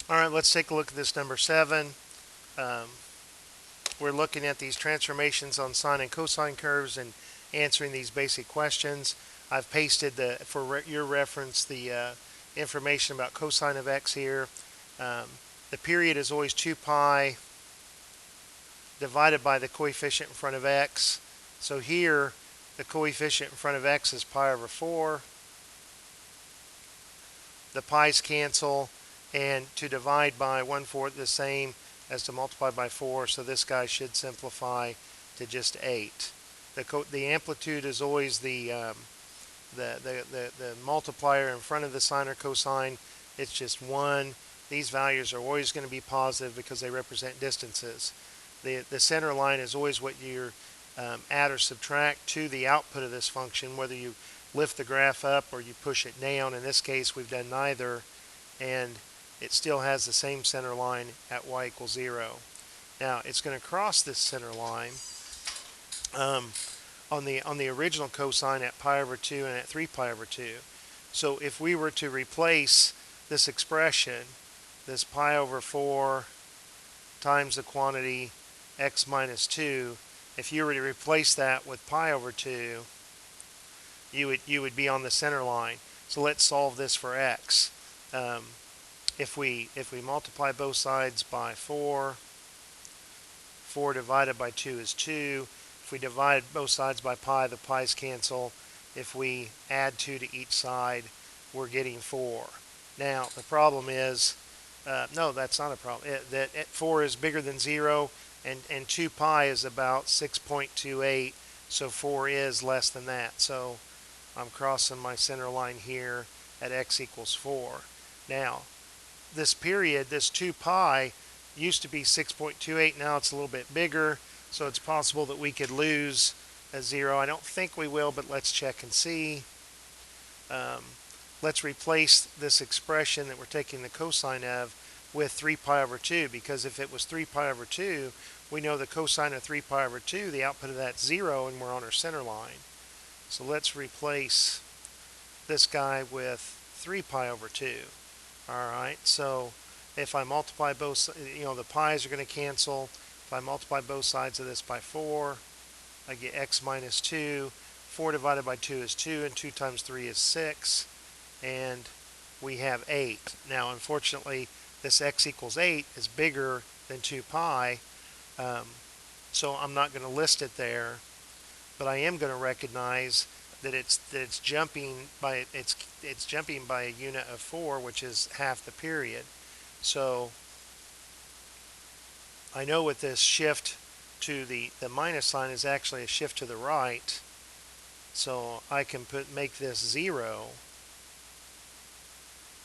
All right, let's take a look at this number 7. Um, we're looking at these transformations on sine and cosine curves and answering these basic questions. I've pasted for your reference the information about cosine of x here. Um, the period is always 2 pi divided by the coefficient in front of x. So here, the coefficient in front of x is pi over 4. The pi's cancel, and to divide by 1/4 the same as to multiply by 4, so this guy should simplify to just 8. The amplitude is always the multiplier in front of the sine or cosine. It's just 1. These values are always going to be positive because they represent distances. The center line is always what you add or subtract to the output of this function, whether you lift the graph up or you push it down. In this case, we've done neither, and it still has the same center line at y equals 0. Now, it's going to cross this center line on the original cosine at pi over 2 and at 3 pi over 2. So if we were to replace this expression, this pi over 4 times the quantity x minus 2, if you were to replace that with pi over 2, you would be on the center line. So let's solve this for x. If we multiply both sides by 4, 4 divided by 2 is 2. If we divide both sides by pi, the pi's cancel. If we add 2 to each side, we're getting 4. Now, the problem is, no, that's not a problem. 4 is bigger than 0, and 2 pi is about 6.28, so 4 is less than that. So I'm crossing my center line here at x equals 4. Now, this period, this 2 pi, used to be 6.28. Now it's a little bit bigger, so it's possible that we could lose a 0. I don't think we will, but let's check and see. Let's replace this expression that we're taking the cosine of with 3 pi over 2, because if it was 3 pi over 2, we know the cosine of 3 pi over 2, the output of that's 0, and we're on our center line. So let's replace this guy with 3 pi over 2. Alright, so if I multiply both, the pi's are going to cancel. If I multiply both sides of this by 4, I get x minus 2. 4 divided by 2 is 2, and 2 times 3 is 6. And we have 8. Now, unfortunately, this x equals 8 is bigger than 2 pi, so I'm not going to list it there. But I am going to recognize that it's jumping by a unit of 4, which is half the period. So I know with this shift to the minus sign is actually a shift to the right. So I can make this 0,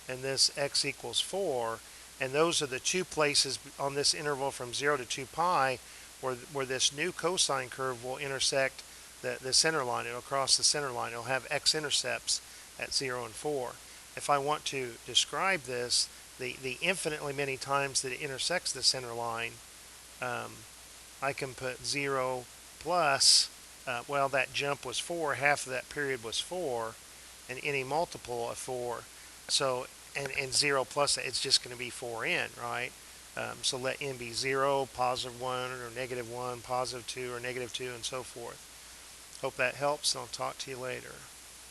and this x equals 4, and those are the two places on this interval from 0 to 2 pi where this new cosine curve will intersect the center line. It'll cross the center line. It'll have x-intercepts at 0 and 4. If I want to describe this, the infinitely many times that it intersects the center line, I can put 0 plus, well, that jump was 4, half of that period was 4, and any multiple of 4. So, and 0 plus, it's just going to be 4n, right? So let n be 0, positive 1, or negative 1, positive 2, or negative 2, and so forth. Hope that helps, and I'll talk to you later.